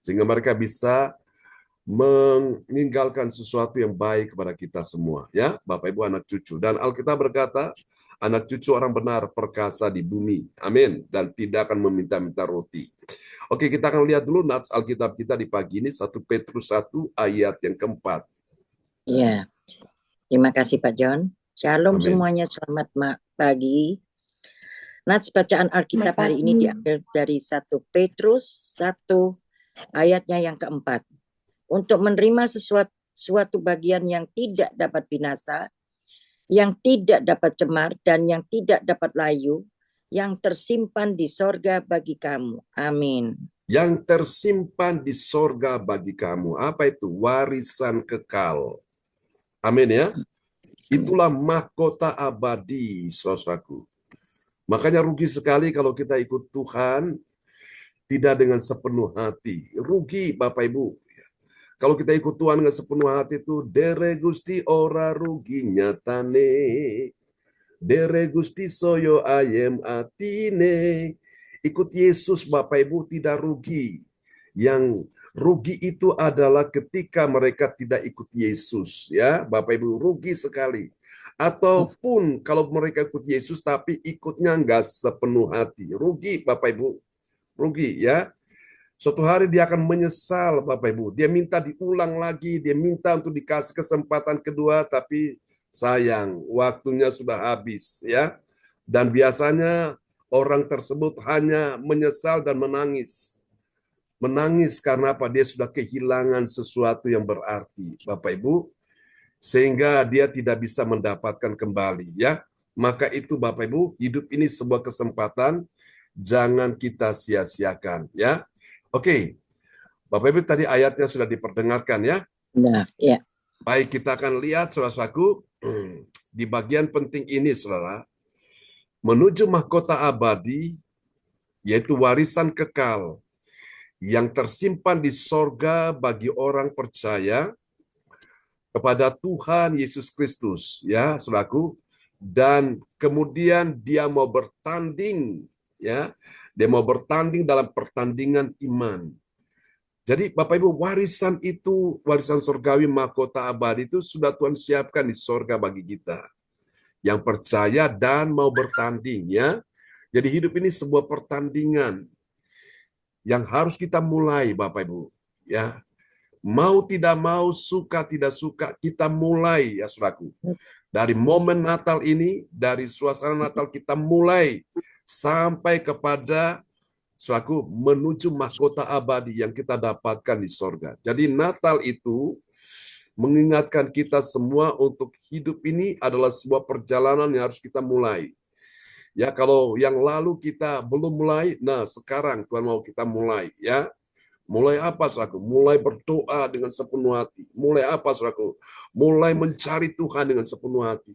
Sehingga mereka bisa meninggalkan sesuatu yang baik kepada kita semua, ya, Bapak Ibu anak cucu. Dan Alkitab berkata, anak cucu orang benar perkasa di bumi. Amin. Dan tidak akan meminta-minta roti. Oke, kita akan lihat dulu nats Alkitab kita di pagi ini 1 Petrus 1 ayat yang keempat. Ya, terima kasih Pak John. Shalom Amin. semuanya, selamat pagi. Nats bacaan Alkitab hari ini diambil dari 1 Petrus 1 ayatnya yang keempat. Untuk menerima suatu bagian yang tidak dapat binasa, yang tidak dapat cemar, dan yang tidak dapat layu, yang tersimpan di sorga bagi kamu. Amin. Yang tersimpan di sorga bagi kamu. Apa itu? Warisan kekal. Amin ya. Itulah mahkota abadi, saudaraku. Makanya rugi sekali kalau kita ikut Tuhan tidak dengan sepenuh hati. Rugi Bapak Ibu. Kalau kita ikut Tuhan dengan sepenuh hati itu, dere gusti ora rugi nyatane. Dere gusti soyo ayem atine. Ikut Yesus Bapak Ibu tidak rugi. Yang rugi itu adalah ketika mereka tidak ikut Yesus, ya Bapak Ibu, rugi sekali. Ataupun kalau mereka ikut Yesus tapi ikutnya enggak sepenuh hati, rugi Bapak Ibu, rugi ya. Suatu hari dia akan menyesal Bapak Ibu, dia minta diulang lagi, dia minta untuk dikasih kesempatan kedua, tapi sayang waktunya sudah habis ya. Dan biasanya orang tersebut hanya menyesal dan menangis. Menangis karena apa? Dia sudah kehilangan sesuatu yang berarti, Bapak Ibu, sehingga dia tidak bisa mendapatkan kembali, ya. Maka itu Bapak Ibu, hidup ini sebuah kesempatan, jangan kita sia-siakan, ya. Oke, Bapak Ibu tadi ayatnya sudah diperdengarkan, ya. Nah, ya. Baik, kita akan lihat, saudaraku, di bagian penting ini, saudara, menuju mahkota abadi, yaitu warisan kekal, yang tersimpan di sorga bagi orang percaya kepada Tuhan Yesus Kristus, ya, saudaraku. Dan kemudian dia mau bertanding, ya, dia mau bertanding dalam pertandingan iman. Jadi Bapak Ibu, warisan itu, warisan surgawi mahkota abadi itu sudah Tuhan siapkan di sorga bagi kita yang percaya dan mau bertanding, ya. Jadi hidup ini sebuah pertandingan yang harus kita mulai, Bapak Ibu, ya. Mau tidak mau, suka tidak suka, kita mulai, ya saudaraku. Dari momen Natal ini, dari suasana Natal kita mulai sampai kepada saudaraku menuju mahkota abadi yang kita dapatkan di sorga. Jadi Natal itu mengingatkan kita semua untuk hidup ini adalah sebuah perjalanan yang harus kita mulai. Ya, kalau yang lalu kita belum mulai, nah sekarang Tuhan mau kita mulai, ya. Mulai apa, saudaraku? Mulai berdoa dengan sepenuh hati. Mulai apa, saudaraku? Mulai mencari Tuhan dengan sepenuh hati.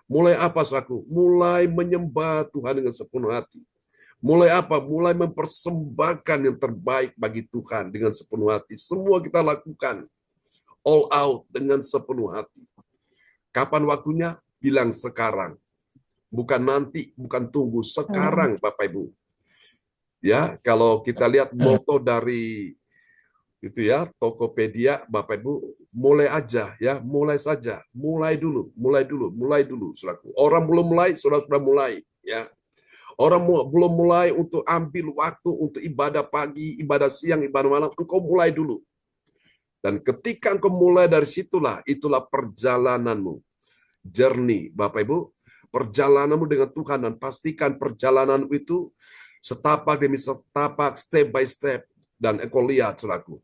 Mulai apa, saudaraku? Mulai menyembah Tuhan dengan sepenuh hati. Mulai apa? Mulai mempersembahkan yang terbaik bagi Tuhan dengan sepenuh hati. Semua kita lakukan all out dengan sepenuh hati. Kapan waktunya? Bilang sekarang. Bukan nanti, bukan tunggu. Sekarang, Bapak Ibu. Ya, kalau kita lihat moto dari itu ya, Tokopedia, Bapak Ibu, mulai aja ya, mulai saja, mulai dulu, saudaraku. Orang belum mulai, sudah mulai ya. Orang belum mulai untuk ambil waktu untuk ibadah pagi, ibadah siang, ibadah malam, engkau mulai dulu. Dan ketika engkau mulai dari situlah, itulah perjalananmu. Journey, Bapak Ibu, perjalananmu dengan Tuhan, dan pastikan perjalananmu itu setapak demi setapak, step by step. Dan engkau lihat, saudaraku,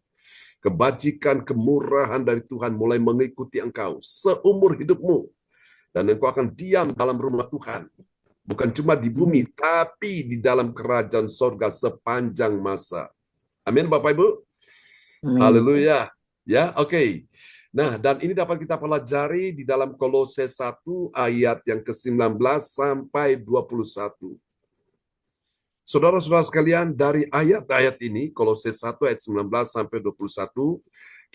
kebajikan, kemurahan dari Tuhan mulai mengikuti engkau seumur hidupmu. Dan engkau akan diam dalam rumah Tuhan. Bukan cuma di bumi, tapi di dalam kerajaan sorga sepanjang masa. Amin, Bapak Ibu. Haleluya. Ya, oke. Nah, dan ini dapat kita pelajari di dalam Kolose 1 ayat yang ke-19 sampai 21. Saudara-saudara sekalian, dari ayat-ayat ini, Kolose 1 ayat 19 sampai 21,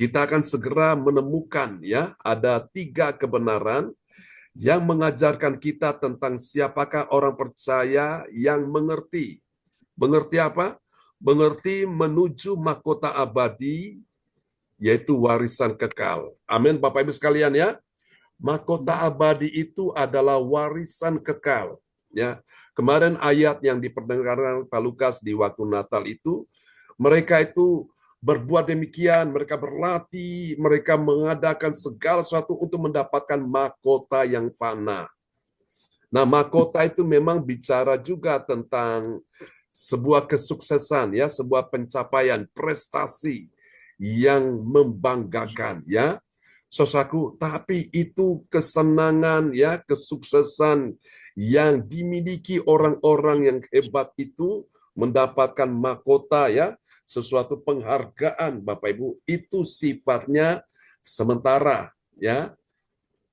kita akan segera menemukan ya, ada 3 kebenaran yang mengajarkan kita tentang siapakah orang percaya yang mengerti. Mengerti apa? mengerti menuju mahkota abadi, yaitu warisan kekal. Amin, Bapak Ibu sekalian ya. Mahkota abadi itu adalah warisan kekal. Ya, kemarin ayat yang diperdengarkan Pak Lukas di waktu Natal itu, mereka itu berbuat demikian, mereka berlatih, mereka mengadakan segala sesuatu untuk mendapatkan mahkota yang fana. Nah, mahkota itu memang bicara juga tentang sebuah kesuksesan, ya, sebuah pencapaian, prestasi yang membanggakan, ya, saudaraku. Tapi itu kesenangan, ya, kesuksesan yang dimiliki orang-orang yang hebat itu mendapatkan mahkota, ya, sesuatu penghargaan, Bapak Ibu, itu sifatnya sementara, ya.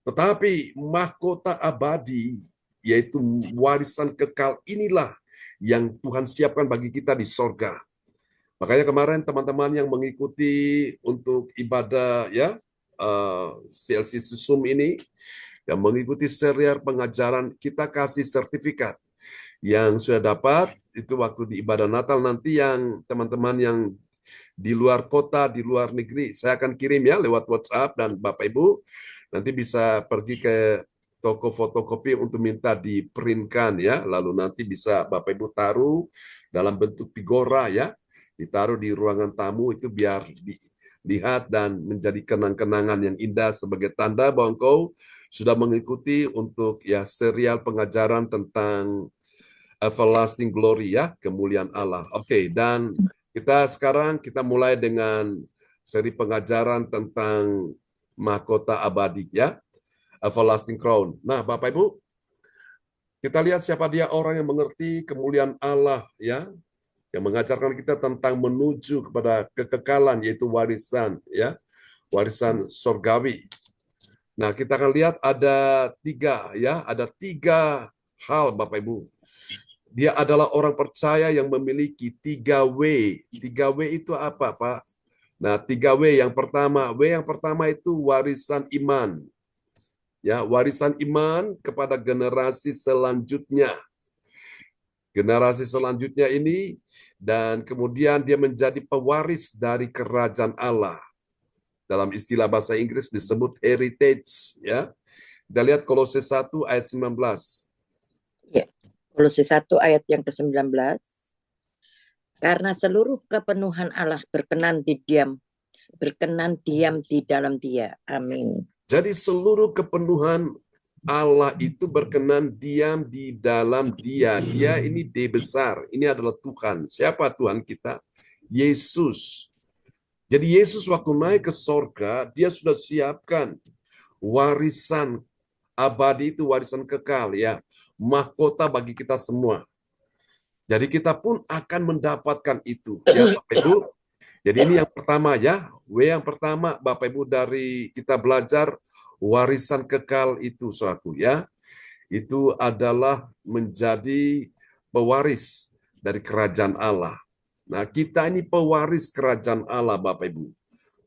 Tetapi mahkota abadi, yaitu warisan kekal, inilah yang Tuhan siapkan bagi kita di sorga. Makanya kemarin teman-teman yang mengikuti untuk ibadah ya CLC Susum ini, yang mengikuti serial pengajaran, kita kasih sertifikat yang sudah dapat itu waktu di ibadah Natal. Nanti yang teman-teman yang di luar kota, di luar negeri, saya akan kirim ya lewat WhatsApp, dan Bapak Ibu nanti bisa pergi ke toko fotokopi untuk minta di-printkan ya, lalu nanti bisa Bapak Ibu taruh dalam bentuk figura ya, ditaruh di ruangan tamu itu biar dilihat dan menjadi kenang-kenangan yang indah sebagai tanda bahwa engkau sudah mengikuti untuk ya serial pengajaran tentang everlasting glory ya, kemuliaan Allah. Oke, dan kita mulai dengan seri pengajaran tentang mahkota abadi ya, everlasting crown. Nah, Bapak Ibu, kita lihat siapa dia orang yang mengerti kemuliaan Allah ya, yang mengajarkan kita tentang menuju kepada kekekalan, yaitu warisan ya, warisan sorgawi. Nah, kita akan lihat ada tiga hal, Bapak Ibu. Dia adalah orang percaya yang memiliki 3W. 3W itu apa, Pak? Nah, 3W yang pertama. W yang pertama itu warisan iman. Ya, warisan iman kepada generasi selanjutnya. Generasi selanjutnya ini, dan kemudian dia menjadi pewaris dari kerajaan Allah. Dalam istilah bahasa Inggris disebut heritage. Ya, kita lihat Kolose 1 ayat 19. Ya, Kolose 1 ayat yang ke-19. Karena seluruh kepenuhan Allah berkenan diam di dalam Dia. Amin. Jadi seluruh kepenuhan Allah itu berkenan diam di dalam Dia. Dia ini D besar, ini adalah Tuhan. Siapa Tuhan kita? Yesus. Jadi Yesus waktu naik ke sorga, dia sudah siapkan warisan abadi, itu warisan kekal ya, mahkota bagi kita semua. Jadi kita pun akan mendapatkan itu ya Bapak Ibu. Jadi ini yang pertama ya, W yang pertama Bapak Ibu dari kita belajar warisan kekal itu suatu ya. Itu adalah menjadi pewaris dari kerajaan Allah. Nah, kita ini pewaris kerajaan Allah Bapak Ibu.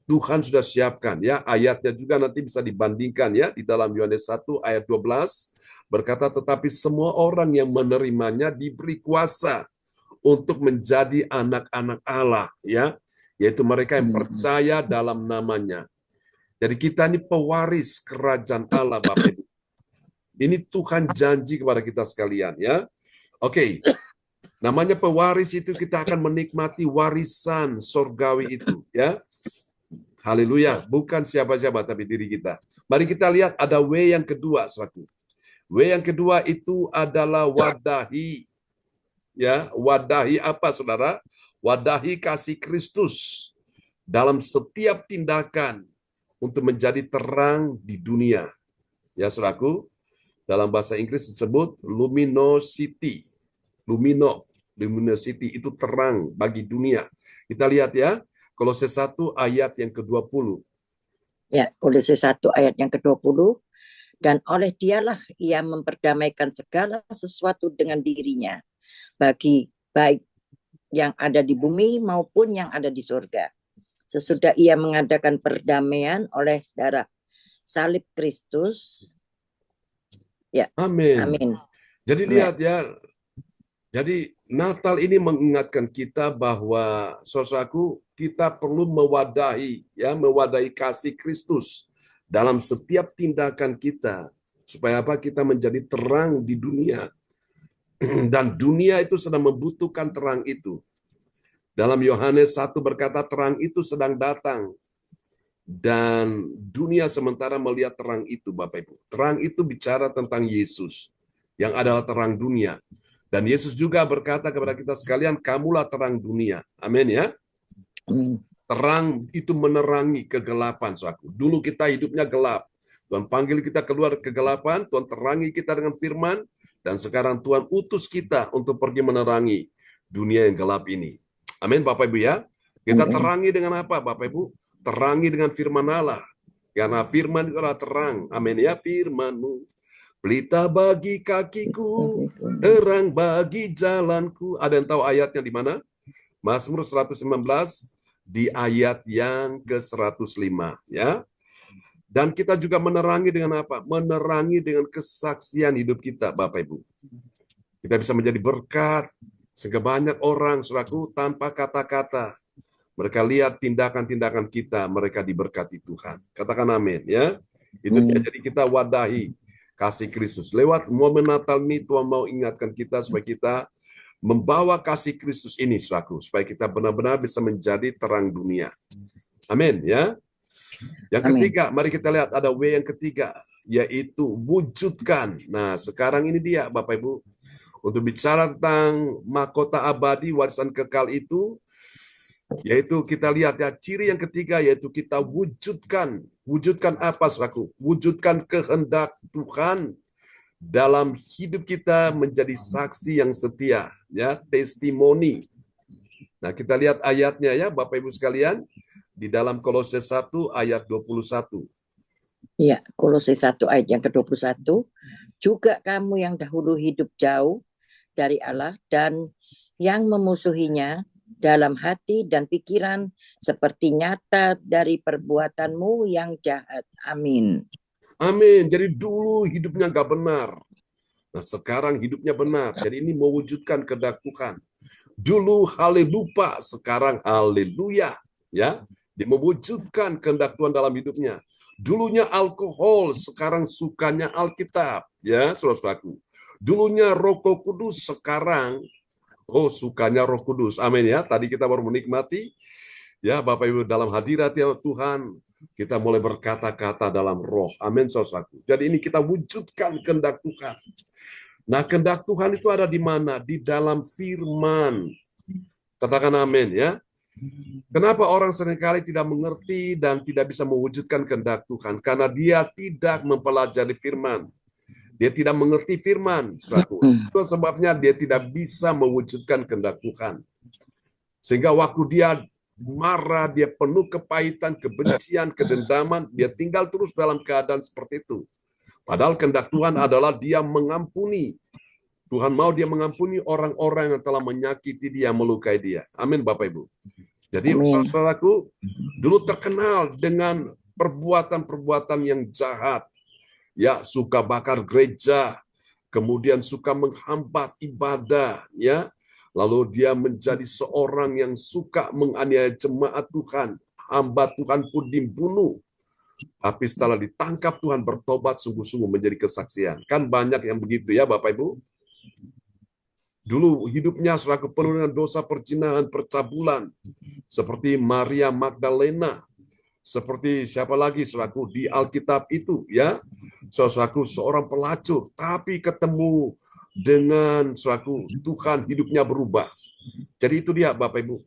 Tuhan sudah siapkan ya, ayatnya juga nanti bisa dibandingkan ya di dalam Yohanes 1 ayat 12 berkata, tetapi semua orang yang menerimanya diberi kuasa untuk menjadi anak-anak Allah ya, yaitu mereka yang percaya dalam namanya. Jadi kita ini pewaris kerajaan Allah Bapak Ibu. Ini Tuhan janji kepada kita sekalian ya. Oke. Namanya pewaris itu kita akan menikmati warisan sorgawi itu ya. Haleluya, bukan siapa-siapa tapi diri kita. Mari kita lihat ada W yang kedua, saudaraku. W yang kedua itu adalah wadahi. Ya, wadahi apa, Saudara? Wadahi kasih Kristus dalam setiap tindakan untuk menjadi terang di dunia. Ya, saudaraku, dalam bahasa Inggris disebut luminosity. Luminosity itu terang bagi dunia. Kita lihat ya, Kolose 1 ayat yang ke-20. Ya, Kolose 1 ayat yang ke-20. Dan oleh dialah ia memperdamaikan segala sesuatu dengan dirinya, bagi baik yang ada di bumi maupun yang ada di surga. Sesudah ia mengadakan perdamaian oleh darah salib Kristus. Ya, Amin. amin. Jadi lihat ya, Jadi Natal ini mengingatkan kita bahwa saudaraku, kita perlu mewadahi kasih Kristus dalam setiap tindakan kita supaya apa? Kita menjadi terang di dunia dan dunia itu sedang membutuhkan terang itu. Dalam Yohanes 1 berkata terang itu sedang datang dan dunia sementara melihat terang itu, Bapak Ibu. Terang itu bicara tentang Yesus yang adalah terang dunia. Dan Yesus juga berkata kepada kita sekalian, kamulah terang dunia. Amin ya. Terang itu menerangi kegelapan, saudaraku. Dulu kita hidupnya gelap. Tuhan panggil kita keluar kegelapan, Tuhan terangi kita dengan firman, dan sekarang Tuhan utus kita untuk pergi menerangi dunia yang gelap ini. Amin, Bapak Ibu ya. Kita terangi dengan apa, Bapak Ibu? Terangi dengan firman Allah. Karena firman itu adalah terang. Amin ya, firman-Mu. Pelita bagi kakiku, terang bagi jalanku. Ada yang tahu ayatnya di mana? Mazmur 119 di ayat yang ke-105 ya. Dan kita juga menerangi dengan apa? Menerangi dengan kesaksian hidup kita, Bapak Ibu. Kita bisa menjadi berkat sehingga banyak orang, saudaraku, tanpa kata-kata. Mereka lihat tindakan-tindakan kita, mereka diberkati Tuhan. Katakan amin ya. Itu dia, jadi kita wadahi kasih Kristus. Lewat momen Natal ini Tuhan mau ingatkan kita supaya kita membawa kasih Kristus ini, saudaraku, supaya kita benar-benar bisa menjadi terang dunia. Amin ya. Yang ketiga, mari kita lihat ada W yang ketiga, yaitu wujudkan. Nah, sekarang ini dia, Bapak Ibu, untuk bicara tentang mahkota abadi, warisan kekal itu, yaitu kita lihat ya, ciri yang ketiga yaitu kita wujudkan. Wujudkan apa, saudaraku? Wujudkan kehendak Tuhan dalam hidup kita menjadi saksi yang setia, ya, testimoni. Nah, kita lihat ayatnya ya, Bapak Ibu sekalian, di dalam Kolose 1 ayat 21. Ya, Kolose 1 ayat yang ke-21. Juga kamu yang dahulu hidup jauh dari Allah dan yang memusuhinya dalam hati dan pikiran seperti nyata dari perbuatanmu yang jahat. Amin. Amin. Jadi dulu hidupnya nggak benar. Nah, sekarang hidupnya benar. Jadi ini mewujudkan kehendak Tuhan. Dulu haleluya, sekarang haleluya. Ya, dia mewujudkan kehendak Tuhan dalam hidupnya. Dulunya alkohol, sekarang sukanya Alkitab. Ya, saudaraku. Dulunya rokok kudus, sekarang sukanya Roh Kudus. Amin ya. Tadi kita baru menikmati ya, Bapak Ibu, dalam hadirat ya Tuhan, kita mulai berkata-kata dalam roh. Amin, saudaraku. Jadi ini kita wujudkan kehendak Tuhan. Nah, kehendak Tuhan itu ada di mana? Di dalam firman. Katakan amin ya. Kenapa orang seringkali tidak mengerti dan tidak bisa mewujudkan kehendak Tuhan? Karena dia tidak mempelajari firman. Dia tidak mengerti firman, saudaraku. Itu sebabnya dia tidak bisa mewujudkan kehendak Tuhan. Sehingga waktu dia marah, dia penuh kepahitan, kebencian, kedendaman, dia tinggal terus dalam keadaan seperti itu. Padahal kehendak Tuhan adalah dia mengampuni. Tuhan mau dia mengampuni orang-orang yang telah menyakiti dia, melukai dia. Amin, Bapak Ibu. Jadi, saudaraku, dulu terkenal dengan perbuatan-perbuatan yang jahat. Ya, suka bakar gereja, kemudian suka menghambat ibadah, ya. Lalu dia menjadi seorang yang suka menganiaya jemaat Tuhan. Hamba Tuhan pun dibunuh. Tapi setelah ditangkap Tuhan bertobat sungguh-sungguh menjadi kesaksian. Kan banyak yang begitu ya Bapak Ibu. Dulu hidupnya saudara penuh dengan dosa perzinahan, percabulan. Seperti Maria Magdalena. Seperti siapa lagi saudaraku di Alkitab itu ya. Saudaraku seorang pelacur. Tapi ketemu dengan saudaraku Tuhan hidupnya berubah. Jadi itu dia Bapak Ibu.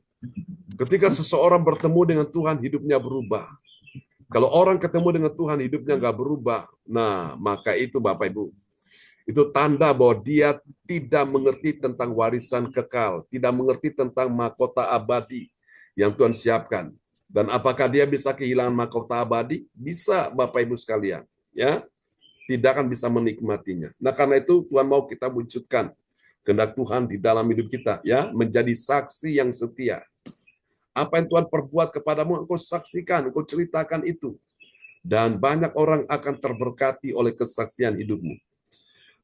Ketika seseorang bertemu dengan Tuhan hidupnya berubah. Kalau orang ketemu dengan Tuhan hidupnya nggak berubah, nah maka itu Bapak Ibu, itu tanda bahwa dia tidak mengerti tentang warisan kekal, tidak mengerti tentang mahkota abadi yang Tuhan siapkan. Dan apakah dia bisa kehilangan mahkota abadi? Bisa Bapak Ibu sekalian, ya, tidak akan bisa menikmatinya. Nah karena itu Tuhan mau kita wujudkan kehendak Tuhan di dalam hidup kita, ya, menjadi saksi yang setia. Apa yang Tuhan perbuat kepadamu, engkau saksikan, engkau ceritakan itu. Dan banyak orang akan terberkati oleh kesaksian hidupmu.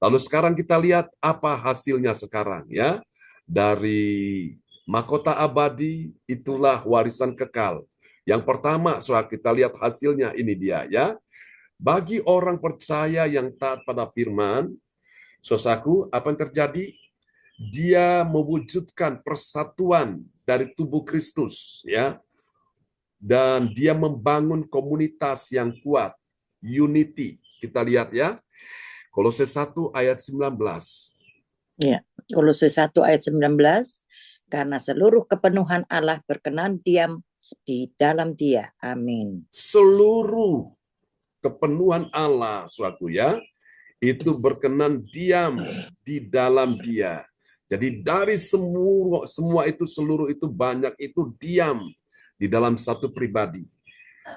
Lalu sekarang kita lihat apa hasilnya sekarang, ya. dari mahkota abadi, itulah warisan kekal. Yang pertama, saudara, kita lihat hasilnya, ini dia ya. Bagi orang percaya yang taat pada firman, saudaraku, apa yang terjadi? Dia mewujudkan persatuan dari tubuh Kristus, ya, dan dia membangun komunitas yang kuat, unity. Kita lihat ya, Kolose 1 ayat 19. Ya, Kolose 1 ayat 19, karena seluruh kepenuhan Allah berkenan diam di dalam Dia. Amin. Seluruh kepenuhan Allah, suatu ya, itu berkenan diam di dalam Dia. Jadi dari semua itu, seluruh itu, banyak itu diam di dalam satu pribadi.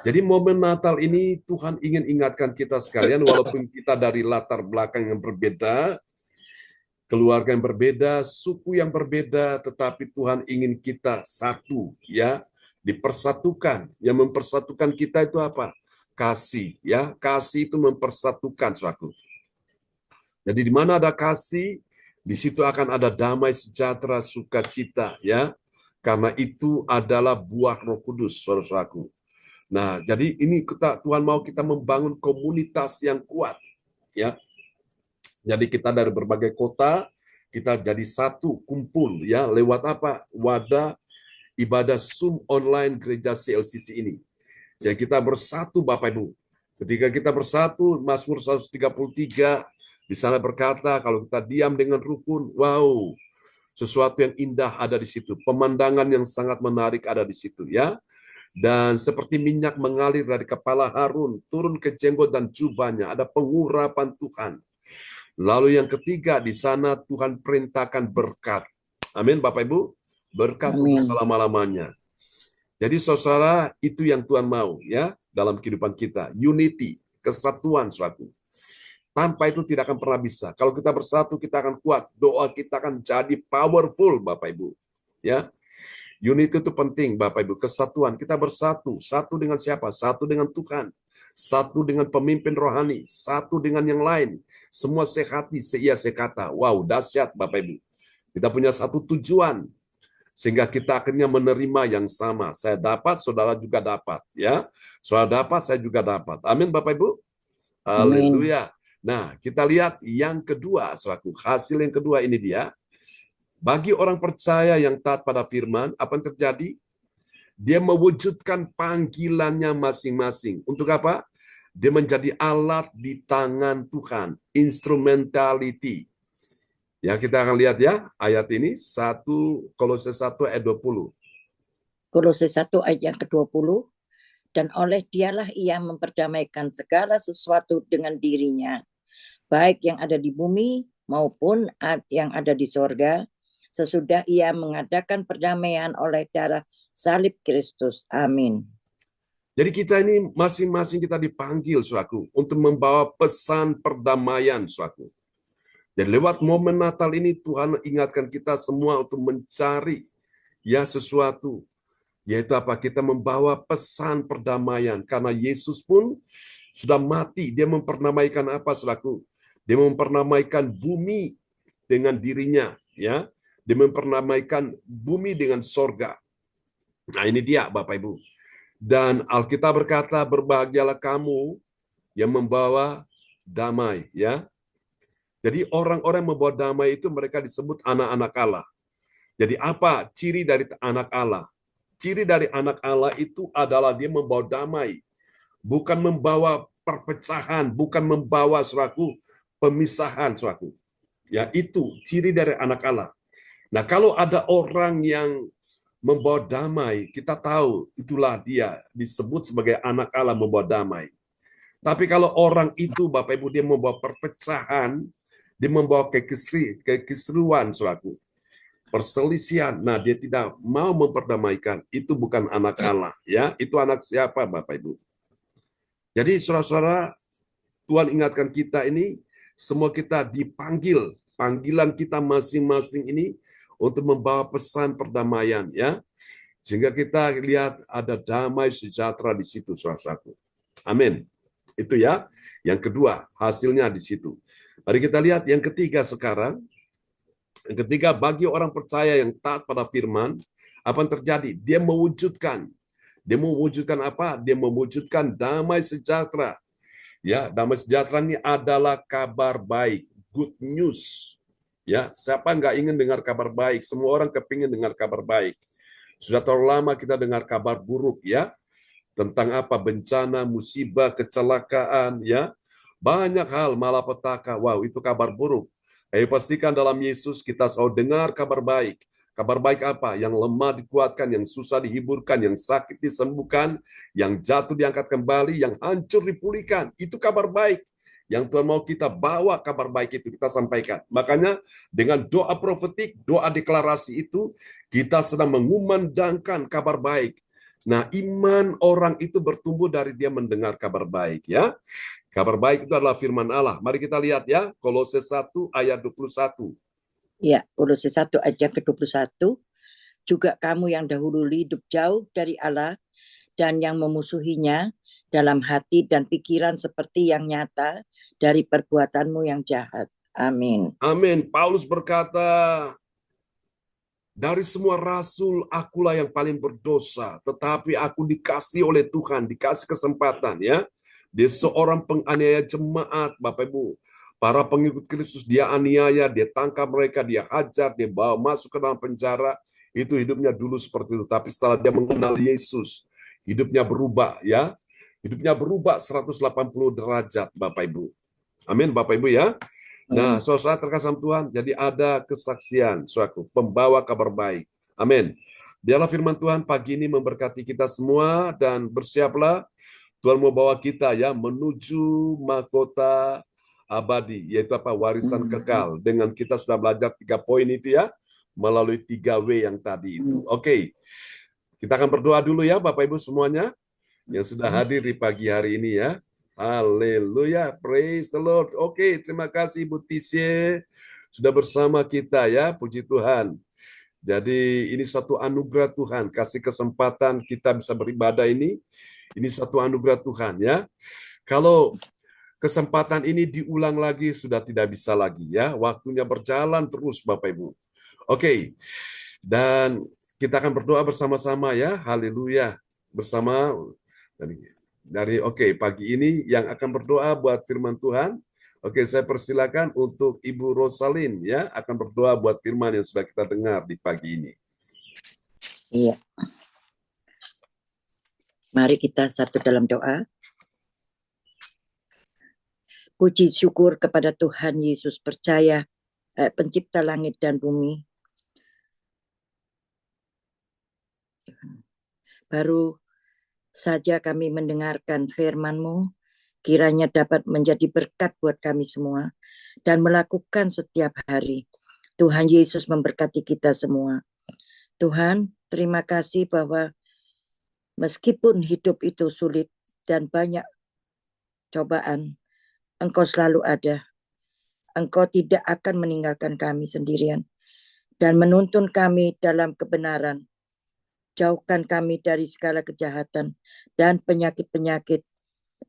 Jadi momen Natal ini Tuhan ingin ingatkan kita sekalian, walaupun kita dari latar belakang yang berbeda, keluarga yang berbeda, suku yang berbeda, tetapi Tuhan ingin kita satu, ya, dipersatukan. Yang mempersatukan kita itu apa? Kasih, ya. Kasih itu mempersatukan suatu. Jadi di mana ada kasih, di situ akan ada damai, sejahtera, sukacita, ya. Karena itu adalah buah Roh Kudus, saudaraku. Nah, jadi ini Tuhan mau kita membangun komunitas yang kuat, ya. Jadi kita dari berbagai kota, kita jadi satu, kumpul, ya, lewat apa? Wadah ibadah Zoom online gereja CLCC ini. Jadi kita bersatu, Bapak Ibu. Ketika kita bersatu, Mazmur 133 di sana berkata, kalau kita diam dengan rukun, wow, sesuatu yang indah ada di situ. Pemandangan yang sangat menarik ada di situ, ya. Dan seperti minyak mengalir dari kepala Harun, turun ke jenggot dan jubahnya, ada pengurapan Tuhan. Lalu yang ketiga, di sana Tuhan perintahkan berkat. Amin, Bapak Ibu. Berkat untuk selama-lamanya. Jadi saudara, itu yang Tuhan mau, ya, dalam kehidupan kita. Unity, kesatuan suatu. Tanpa itu tidak akan pernah bisa. Kalau kita bersatu, kita akan kuat. Doa kita akan jadi powerful, Bapak Ibu. Ya, unity itu penting, Bapak Ibu. Kesatuan, kita bersatu. Satu dengan siapa? Satu dengan Tuhan. Satu dengan pemimpin rohani. Satu dengan yang lain. Semua sehati, seia sekata. Wow, dahsyat, Bapak Ibu. Kita punya satu tujuan. Sehingga kita akhirnya menerima yang sama. Saya dapat, saudara juga dapat. Ya, saudara dapat, saya juga dapat. Amin, Bapak Ibu. Haleluya. Nah, kita lihat yang kedua, selaku hasil yang kedua ini dia. Bagi orang percaya yang taat pada firman, apa yang terjadi? Dia mewujudkan panggilannya masing-masing. Untuk apa? Dia menjadi alat di tangan Tuhan. Instrumentality. Ya, kita akan lihat ya, ayat ini, Kolose 1 ayat 20. Kolose 1 ayat yang ke-20, dan oleh dialah ia memperdamaikan segala sesuatu dengan dirinya, baik yang ada di bumi maupun yang ada di sorga, sesudah ia mengadakan perdamaian oleh darah salib Kristus. Amin. Jadi kita ini masing-masing kita dipanggil, saudaraku, untuk membawa pesan perdamaian, saudaraku. Dan lewat momen Natal ini Tuhan ingatkan kita semua untuk mencari ya sesuatu, yaitu apa? Kita membawa pesan perdamaian, karena Yesus pun sudah mati. Dia memperdamaikan apa, saudaraku? Dia memperdamaikan bumi dengan dirinya, ya. Dia memperdamaikan bumi dengan sorga. Nah, ini dia, Bapak Ibu. Dan Alkitab berkata, berbahagialah kamu yang membawa damai, ya. Jadi orang-orang yang membawa damai itu mereka disebut anak-anak Allah. Jadi apa ciri dari anak Allah? Ciri dari anak Allah itu adalah dia membawa damai. Bukan membawa perpecahan, bukan membawa suatu pemisahan suatu. Ya, itu ciri dari anak Allah. Nah, kalau ada orang yang membawa damai, kita tahu itulah dia disebut sebagai anak Allah membawa damai. Tapi kalau orang itu, Bapak Ibu, dia membawa perpecahan, dia membawa kekisruan suatu perselisihan. Nah, dia tidak mau memperdamaikan. Itu bukan anak Allah, ya. Itu anak siapa, Bapak Ibu? Jadi, saudara-saudara, Tuhan ingatkan kita ini, semua kita dipanggil, panggilan kita masing-masing ini untuk membawa pesan perdamaian, ya. Sehingga kita lihat ada damai sejahtera di situ, saudara-saudara. Amin. Itu ya. Yang kedua, hasilnya di situ. Mari kita lihat yang ketiga sekarang. Yang ketiga, bagi orang percaya yang taat pada firman, apa yang terjadi? Dia mewujudkan. Dia mewujudkan apa? Dia mewujudkan damai sejahtera. Ya, damai sejahtera ini adalah kabar baik, good news. Ya, siapa nggak ingin dengar kabar baik? Semua orang kepingin dengar kabar baik. Sudah terlalu lama kita dengar kabar buruk, ya, tentang apa? Bencana, musibah, kecelakaan, ya, banyak hal malapetaka. Wow, itu kabar buruk. Pastikan dalam Yesus kita selalu dengar kabar baik. Kabar baik apa? Yang lemah dikuatkan, yang susah dihiburkan, yang sakit disembuhkan, yang jatuh diangkat kembali, yang hancur dipulihkan. Itu kabar baik. Yang Tuhan mau kita bawa kabar baik itu kita sampaikan. Makanya dengan doa profetik, doa deklarasi itu, kita sedang mengumandangkan kabar baik. Nah, iman orang itu bertumbuh dari dia mendengar kabar baik, ya. Kabar baik itu adalah firman Allah. Mari kita lihat, ya, Kolose 1 ayat 21. Ya, Kolose 1 ayat ke-21. Juga kamu yang dahulu hidup jauh dari Allah dan yang memusuhinya dalam hati dan pikiran seperti yang nyata dari perbuatanmu yang jahat. Amin. Amin. Paulus berkata, dari semua rasul, akulah yang paling berdosa, tetapi aku dikasih oleh Tuhan, dikasih kesempatan, ya. Dia seorang penganiaya jemaat, Bapak Ibu. Para pengikut Kristus dia aniaya, dia tangkap mereka, dia hajar, dia bawa masuk ke dalam penjara. Itu hidupnya dulu seperti itu. Tapi setelah dia mengenal Yesus, hidupnya berubah, ya. Hidupnya berubah 180 derajat, Bapak Ibu. Amin, Bapak Ibu, ya. Nah, saudara terkasih Tuhan, jadi ada kesaksian, suatu pembawa kabar baik. Amin. Biarlah firman Tuhan pagi ini memberkati kita semua dan bersiaplah Tuhan mau bawa kita, ya, menuju mahkota abadi, yaitu apa? Warisan kekal. Dengan kita sudah belajar 3 poin itu, ya, melalui 3W yang tadi itu. Oke. Kita akan berdoa dulu, ya, Bapak Ibu semuanya yang sudah hadir di pagi hari ini, ya. Haleluya, praise the Lord. Oke, terima kasih Bu Tisye sudah bersama kita, ya, puji Tuhan. Jadi ini satu anugerah Tuhan, kasih kesempatan kita bisa beribadah ini satu anugerah Tuhan, ya. Kalau kesempatan ini diulang lagi sudah tidak bisa lagi, ya. Waktunya berjalan terus, Bapak Ibu. Oke, dan kita akan berdoa bersama-sama, ya. Haleluya, bersama pagi ini yang akan berdoa buat firman Tuhan. Oke, saya persilakan untuk Ibu Rosalin, ya, akan berdoa buat firman yang sudah kita dengar di pagi ini. Iya. Mari kita satu dalam doa. Puji syukur kepada Tuhan Yesus, percaya pencipta langit dan bumi. Baru saja kami mendengarkan firman-Mu, kiranya dapat menjadi berkat buat kami semua dan melakukan setiap hari. Tuhan Yesus memberkati kita semua. Tuhan, terima kasih bahwa meskipun hidup itu sulit dan banyak cobaan, Engkau selalu ada. Engkau tidak akan meninggalkan kami sendirian dan menuntun kami dalam kebenaran. Jauhkan kami dari segala kejahatan dan penyakit-penyakit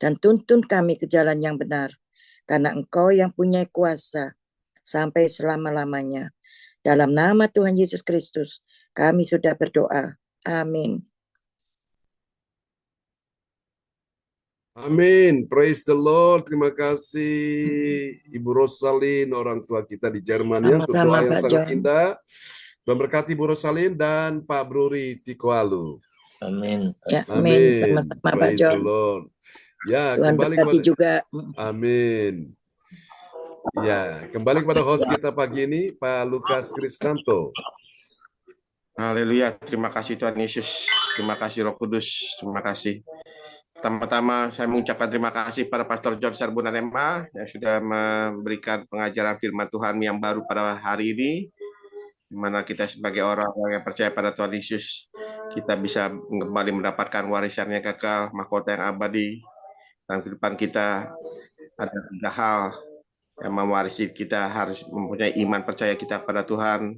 dan tuntun kami ke jalan yang benar. Karena Engkau yang punya kuasa sampai selama-lamanya. Dalam nama Tuhan Yesus Kristus, kami sudah berdoa. Amin. Amin. Praise the Lord. Terima kasih Ibu Rosalin, orang tua kita di Jerman, ya, untuk doa yang sangat indah. Tuhan berkati Ibu Rosalin dan Pak Bruri Tikoalu. Amin. Ya, amin. Sama-sama Pak Praise John. the Lord. Ya, Tuhan kembali berkati kepada juga. Amin. Ya, kembali kepada host kita pagi ini, Pak Lukas Kristanto. Haleluya. Terima kasih Tuhan Yesus. Terima kasih Roh Kudus. Terima kasih. Pertama-tama saya mengucapkan terima kasih pada Pastor John Sarbunanema yang sudah memberikan pengajaran firman Tuhan yang baru pada hari ini, di mana kita sebagai orang yang percaya pada Tuhan Yesus, kita bisa kembali mendapatkan warisan yang kekal, mahkota yang abadi. Dan di depan kita ada 3 hal yang mewarisi. Kita harus mempunyai iman percaya kita pada Tuhan,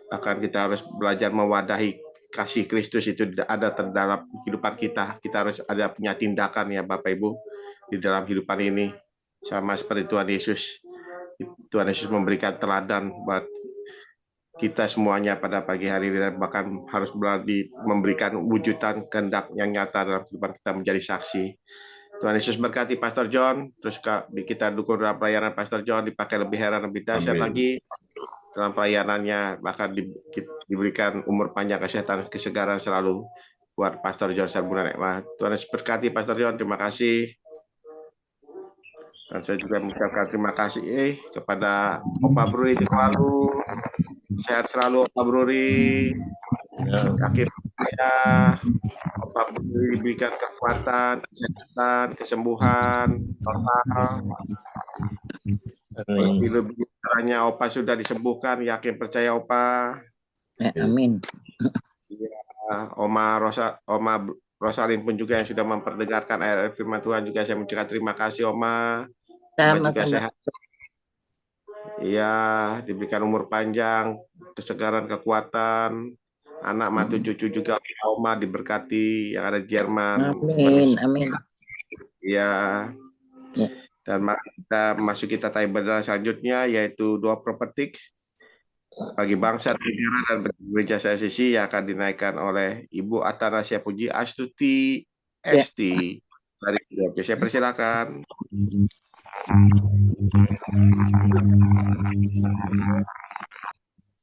bahkan kita harus belajar mewadahi kasih Kristus itu ada terdalam kehidupan kita. Kita harus ada punya tindakan, ya Bapak Ibu, di dalam kehidupan ini. Sama seperti Tuhan Yesus. Tuhan Yesus memberikan teladan buat kita semuanya pada pagi hari ini, dan bahkan harus memberikan wujudan kehendak yang nyata dalam kehidupan kita menjadi saksi. Tuhan Yesus berkati Pastor John, terus kita dukung dalam pelayanan Pastor John, dipakai lebih heran, lebih dahsyat lagi dalam pelayanannya, bahkan diberikan umur panjang, kesehatan, kesegaran selalu buat Pastor John Sarbunan. Tuhan Yesus berkati Pastor John, terima kasih. Dan saya juga mengucapkan terima kasih kepada Opa Bruri selalu sehat selalu, Opa Bruri. Yakin saya Opa Bruri diberikan kekuatan, kesehatan, kesembuhan total. Lebih caranya Opa sudah disembuhkan, yakin percaya Opa. Amin. Oma Rosalin pun juga yang sudah memperdengarkan ayat firman Tuhan, juga saya mengucapkan terima kasih Oma. Oma juga sehat. Iya, diberikan umur panjang, kesegaran, kekuatan. Anak matu cucu juga Oma diberkati yang ada di Jerman. Amin, amin. Iya. Dan mari kita masuki tata ibadah selanjutnya, yaitu doa prophetik bagi bangsa, negara, dan gereja CLCC yang akan dinaikkan oleh Ibu Atanasia Puji Astuti ST dari gereja. Saya persilakan.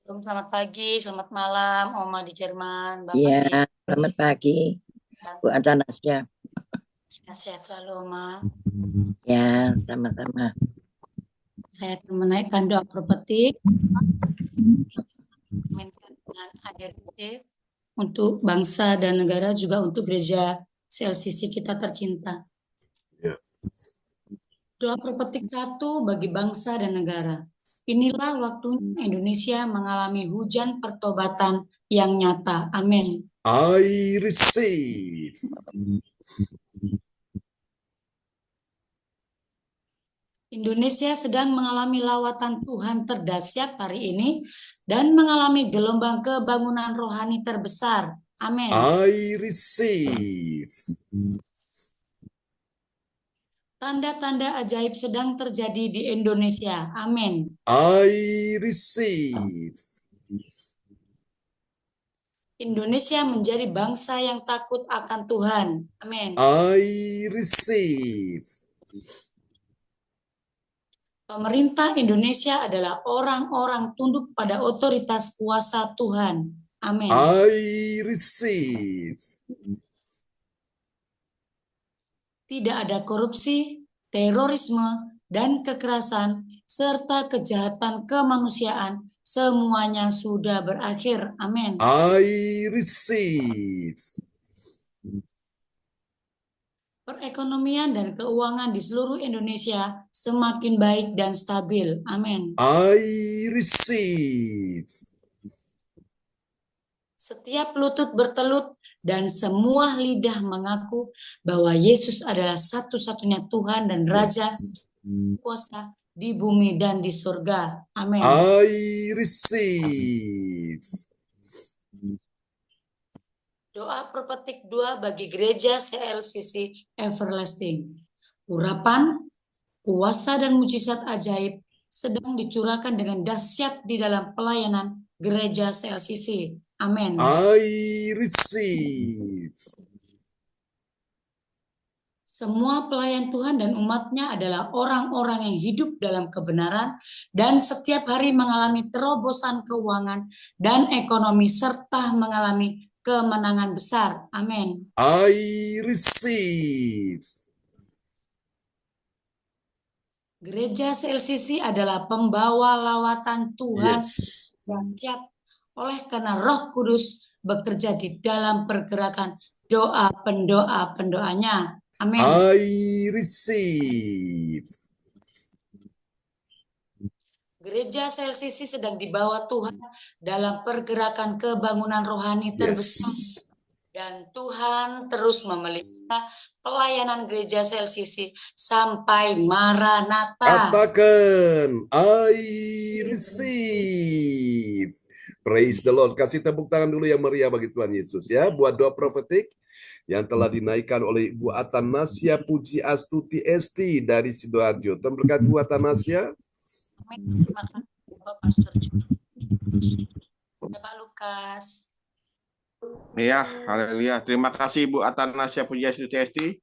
Selamat pagi, selamat malam, Oma di Jerman. Iya, selamat pagi, Bu Atanasia. Sehat selalu, Oma. Ya, sama-sama. Saya akan menaikkan doa prophetik dengan ARC untuk bangsa dan negara, juga untuk gereja CLCC kita tercinta. Doa prophetik 1 bagi bangsa dan negara. Inilah waktunya Indonesia mengalami hujan pertobatan yang nyata. Amin. I receive. Indonesia sedang mengalami lawatan Tuhan terdahsyat hari ini dan mengalami gelombang kebangunan rohani terbesar. Amin. I receive. Tanda-tanda ajaib sedang terjadi di Indonesia. Amin. I receive. Indonesia menjadi bangsa yang takut akan Tuhan. Amin. I receive. Pemerintah Indonesia adalah orang-orang tunduk pada otoritas kuasa Tuhan. Amin. I receive. Tidak ada korupsi, terorisme, dan kekerasan, serta kejahatan kemanusiaan. Semuanya sudah berakhir. Amin. I receive. Perekonomian dan keuangan di seluruh Indonesia semakin baik dan stabil. Amin. I receive. Setiap lutut bertelut dan semua lidah mengaku bahwa Yesus adalah satu-satunya Tuhan dan Raja kuasa di bumi dan di surga. Amin. I receive. Doa prophetik 2 bagi gereja CLCC Everlasting. Urapan, kuasa dan mujizat ajaib sedang dicurahkan dengan dahsyat di dalam pelayanan gereja CLCC. Amin. I receive. Semua pelayan Tuhan dan umatnya adalah orang-orang yang hidup dalam kebenaran dan setiap hari mengalami terobosan keuangan dan ekonomi serta mengalami kemenangan besar. Amin. I receive. Gereja CLCC adalah pembawa lawatan Tuhan yang dahsyat oleh karena Roh Kudus bekerja di dalam pergerakan doa pendoanya. Amin. I receive. Gereja CLCC sedang dibawa Tuhan dalam pergerakan kebangunan rohani terbesar. Dan Tuhan terus memelihara pelayanan gereja CLCC sampai Maranatha. Katakan, I receive. Praise the Lord. Kasih tepuk tangan dulu yang meriah bagi Tuhan Yesus ya. Buat doa profetik yang telah dinaikkan oleh Ibu Atanasia Puji Astuti ST dari Sidoarjo. Tuhan berkati Bu Atanasia. Amin. Terima kasih Bapak Pastor John. Pak Lukas. Ya, haleluya. Terima kasih Ibu Atanasya Pujiastuti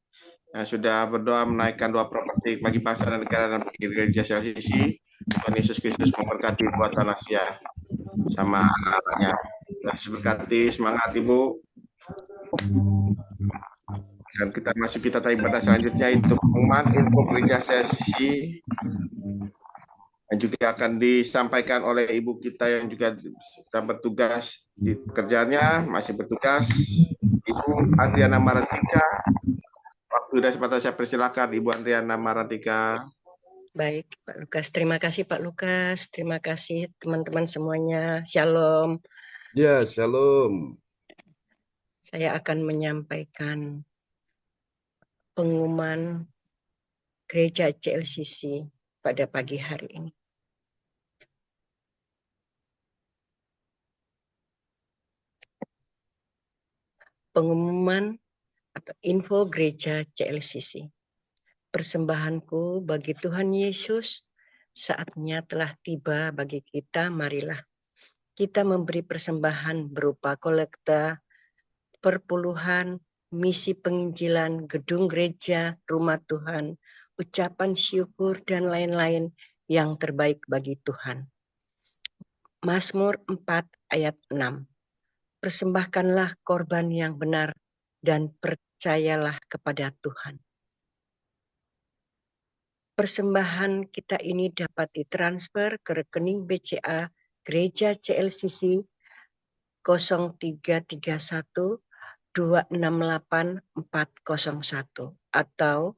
yang sudah berdoa menaikkan doa properti bagi bangsa dan negara dan bagi gereja CLCC. Tuhan Yesus Kristus memberkati Ibu Atanasya sama anak-anaknya. Tuhan Yesus berkati, semangat Ibu. Dan kita masuk kita ibadah selanjutnya itu pengumuman info gereja CLCC yang juga akan disampaikan oleh ibu kita yang juga sedang bertugas di pekerjaannya, masih bertugas, Ibu Adriana Marantika. Waktu dan kesempatan saya persilakan Ibu Adriana Marantika. Baik, Pak Lukas. Terima kasih Pak Lukas. Terima kasih teman-teman semuanya. Shalom. Ya, shalom. Saya akan menyampaikan pengumuman gereja CLCC pada pagi hari ini. Pengumuman atau info gereja CLCC. Persembahanku bagi Tuhan Yesus, saatnya telah tiba bagi kita, marilah kita memberi persembahan berupa kolekta, perpuluhan, misi penginjilan, gedung gereja, rumah Tuhan, ucapan syukur, dan lain-lain yang terbaik bagi Tuhan. Mazmur 4 ayat 6. Persembahkanlah korban yang benar dan percayalah kepada Tuhan. Persembahan kita ini dapat ditransfer ke rekening BCA Gereja CLCC 0331 268 401 atau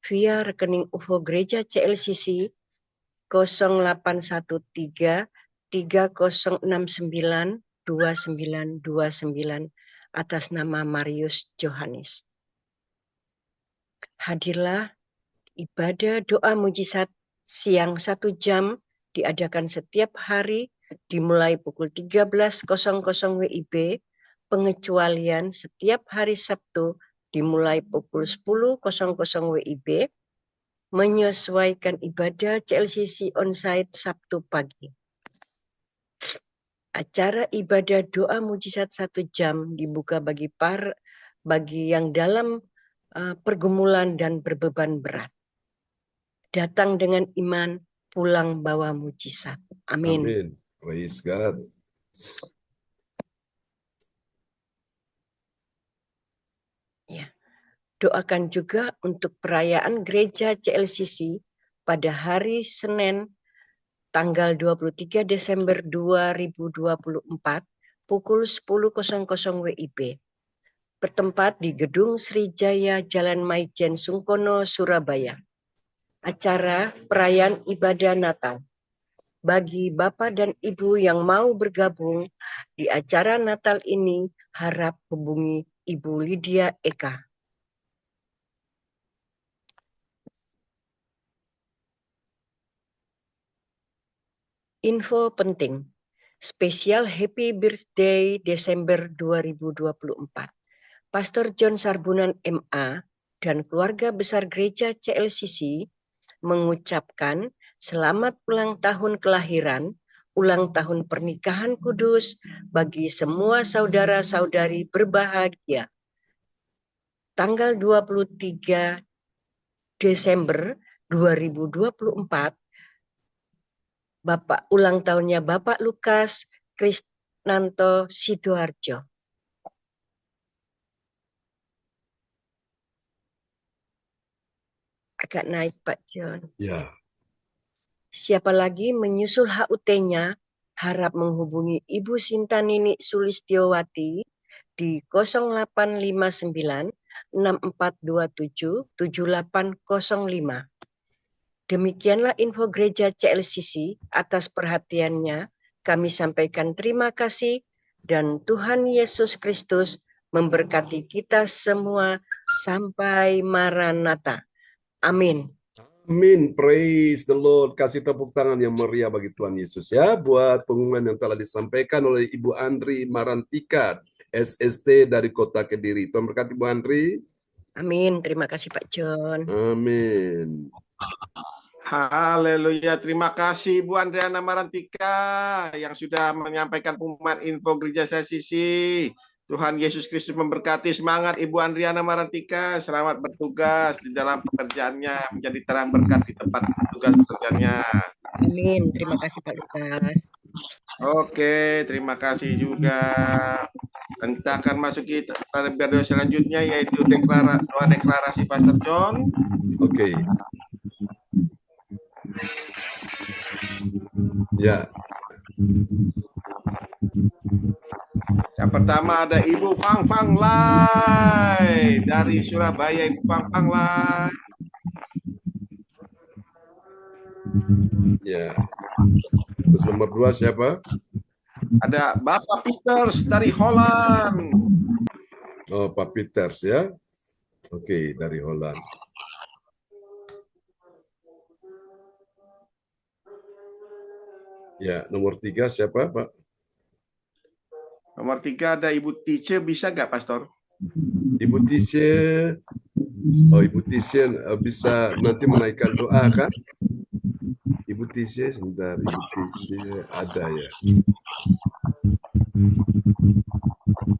via rekening UFO Gereja CLCC 0813 3069 2929 atas nama Marius Johannes. Hadirlah ibadah doa mujizat siang 1 jam diadakan setiap hari dimulai pukul 13.00 WIB, pengecualian setiap hari Sabtu dimulai pukul 10.00 WIB, menyesuaikan ibadah CLCC onsite Sabtu pagi. Acara ibadah doa mujizat 1 jam dibuka bagi yang dalam pergumulan dan berbeban berat. Datang dengan iman, pulang bawa mujizat. Amin. Amin. Praise God. Ya. Doakan juga untuk perayaan gereja CLCC pada hari Senin tanggal 23 Desember 2024 pukul 10.00 WIB. Bertempat di Gedung Srijaya Jalan Maijen Sungkono, Surabaya. Acara perayaan ibadah Natal. Bagi Bapak dan Ibu yang mau bergabung di acara Natal ini, harap hubungi Ibu Lydia Eka. Info penting, spesial Happy Birthday Desember 2024. Pastor John Sarbunan MA dan keluarga besar gereja CLCC mengucapkan selamat ulang tahun kelahiran, ulang tahun pernikahan kudus bagi semua saudara-saudari berbahagia. Tanggal 23 Desember 2024, Bapak ulang tahunnya Bapak Lukas Krisnanto Sidoarjo. Agak naik Pak John. Ya. Siapa lagi menyusul HUT-nya, harap menghubungi Ibu Sinta Nini Sulistiowati di 0859 6427 7805. Demikianlah info gereja CLCC. Atas perhatiannya kami sampaikan terima kasih dan Tuhan Yesus Kristus memberkati kita semua sampai Maranatha. Amin. Amin. Praise the Lord. Kasih tepuk tangan yang meriah bagi Tuhan Yesus ya. Buat pengumuman yang telah disampaikan oleh Ibu Andri Marantika, SST dari Kota Kediri. Tuhan berkati Bu Andri. Amin. Terima kasih Pak John. Amin. Haleluya, terima kasih Bu Andriana Marantika yang sudah menyampaikan pengumuman info Gereja CLCC. Tuhan Yesus Kristus memberkati. Semangat Ibu Andriana Marantika, selamat bertugas di dalam pekerjaannya, menjadi terang berkat di tempat tugas pekerjaannya. Amin. Terima kasih Pak Lukas. Oke, terima kasih juga. Dan kita akan masuki terlebih dahulu selanjutnya, yaitu doa deklarasi Pastor John. Oke. Ya. Yang pertama ada Ibu Fang Fang Lai dari Surabaya. Ibu Fang Fang Lai. Ya. Terus nomor 2 siapa? Ada Bapak Peters dari Holland. Oh, Pak Peters ya. Oke, dari Holland. Ya, nomor 3 siapa, Pak? Nomor 3 ada Ibu Tice, bisa nggak, Pastor? Ibu Tice. Oh, Ibu Tice bisa nanti menaikkan doa kan? Ibu Tice, sebentar. Ibu Tice ada ya.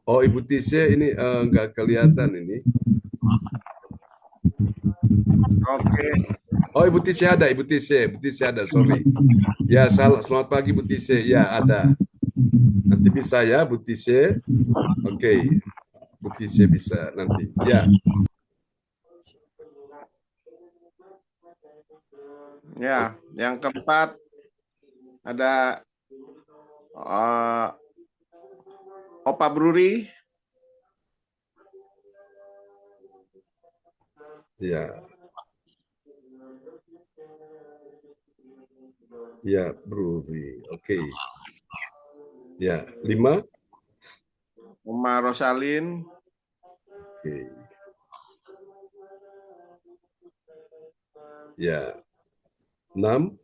Oh, Ibu Tice ini nggak kelihatan ini. Oke. Oh, Ibu Tice ada, Ibu Tice ada, sorry. Ya, selamat pagi Bu Tice. Ya, ada. Nanti bisa ya Bu Tice. Oke. Bu Tice bisa nanti. Ya. Ya, yang keempat ada Opa Bruri. Ya. Ya, Bruri. Oke. Ya, 5. Oma Rosalin. Oke. Ya. 6.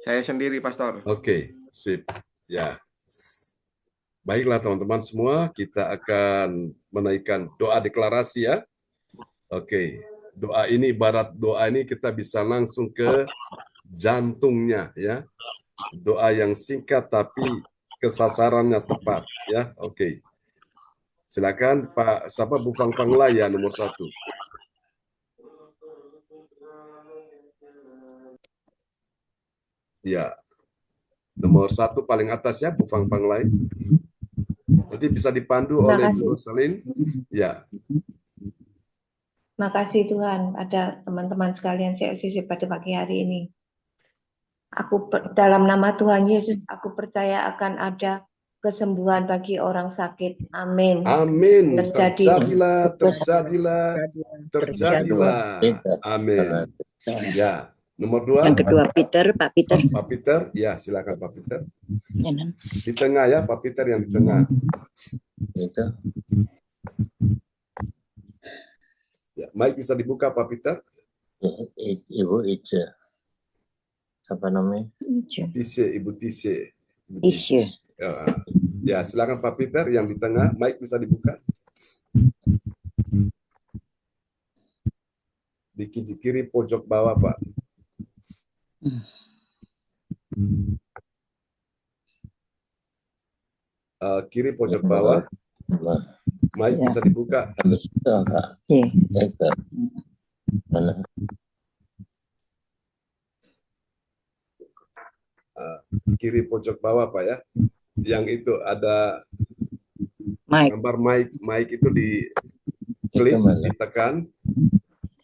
Saya sendiri, Pastor. Oke, sip. Ya. Baiklah teman-teman semua, kita akan menaikkan doa deklarasi ya. Oke. Doa ini, ibarat doa ini kita bisa langsung ke jantungnya ya. Doa yang singkat tapi kesasarannya tepat ya. Oke. Silakan Pak Bu Fang Fang Lai ya, nomor 1. Ya. Nomor 1 paling atas ya, Bu Fang Fang Lai. Nanti bisa dipandu oleh Bu Rosalin. Ya. Makasih Tuhan, ada teman-teman sekalian CLCC pada pagi hari ini. Dalam nama Tuhan Yesus, aku percaya akan ada kesembuhan bagi orang sakit. Amin. Amin. Terjadilah. Terjadilah. Amin. Ya. Nomor 2. Yang kedua Pak Peter. Pak Peter, ya silakan Pak Peter. Di tengah ya, Pak Peter yang di tengah. Itu. Ya, mic bisa dibuka Pak Peter. Ibu Ice. Siapa namanya? Ibu Tice. Ya, silakan Pak Peter yang di tengah, mic bisa dibuka. Di kiri pojok bawah, Pak. Kiri pojok bawah. Mic bisa dibuka. Mana? Kiri pojok bawah Pak ya. Yang itu ada gambar mic itu di klik, ditekan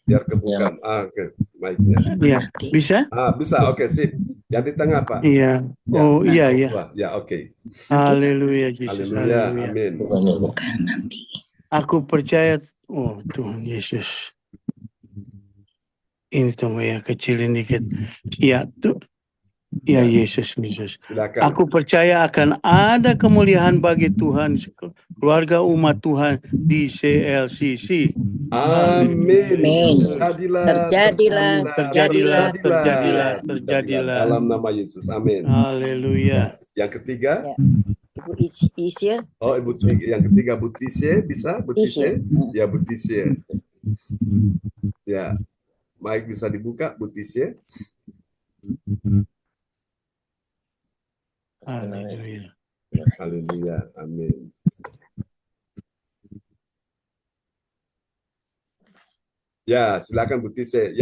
biar kebuka. Oke, mic-nya. Iya, bisa? Bisa. Oke, sip. Yang di tengah, Pak. Iya. Oh, iya. Ya, oke. Haleluya, Yesus. Haleluya. Amin. Aku percaya, oh Tuhan Yesus. Ini tunggu ya, kecilin dikit. Iya, tuh. Ya Yesus. Silakan. Aku percaya akan ada kemuliaan bagi Tuhan, keluarga umat Tuhan di CLCC. Amin. Terjadilah. Dalam nama Yesus. Amin. Haleluya. Yang ketiga. Ibu Tice. Oh, yang ketiga Bu Tice, bisa Bu Tice? Ya, Bu Tice. Ya. Mic bisa dibuka Bu Tice. Haleluya. Haleluya. Amin. Ya, silakan Bu Tise.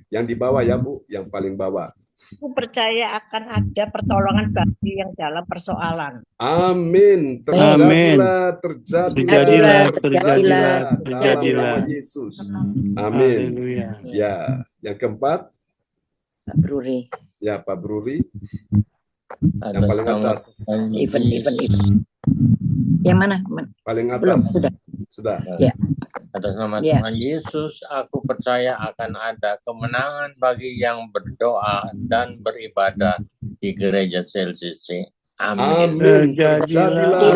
Yang di bawah ya, Bu, yang paling bawah. Aku percaya akan ada pertolongan bagi yang dalam persoalan. Amin. Amin. Terjadilah dalam Terjadilah. nama Yesus. Amin. Haleluya. Ya, yang keempat, Pak Bruri. ya Pak Bruri, Atas yang paling nama atas. Tuhan Even. Yesus. Yang mana? Paling Belum, atas. sudah. Sudah. Ya. Atas nama Ya. Tuhan Yesus, aku percaya akan ada kemenangan bagi yang berdoa dan beribadah di gereja CLCC. Amin. Terjadilah.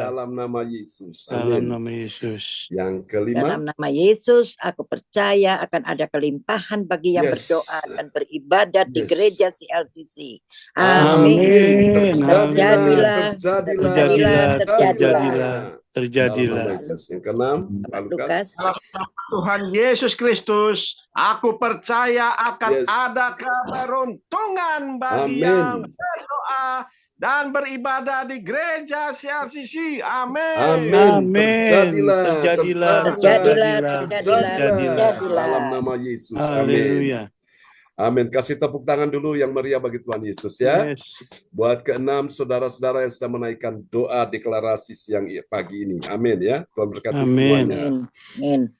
Dalam nama Yesus. Amin. Dalam nama Yesus. Yang kelima. Dalam nama Yesus, aku percaya akan ada kelimpahan bagi yang berdoa dan beribadat di gereja CLCC. Amin. Terjadilah. Yang keenam, Pak Lukas. Tuhan Yesus Kristus, aku percaya akan ada keberuntungan bagi yang berdoa dan beribadah di gereja CLCC. Amin. Terjadilah. Dalam nama Yesus. Amin. Amin. Kasih tepuk tangan dulu yang meriah bagi Tuhan Yesus ya. Buat keenam saudara-saudara yang sudah menaikkan doa deklarasi siang pagi ini. Amin ya. Tuhan berkati semuanya. Amin.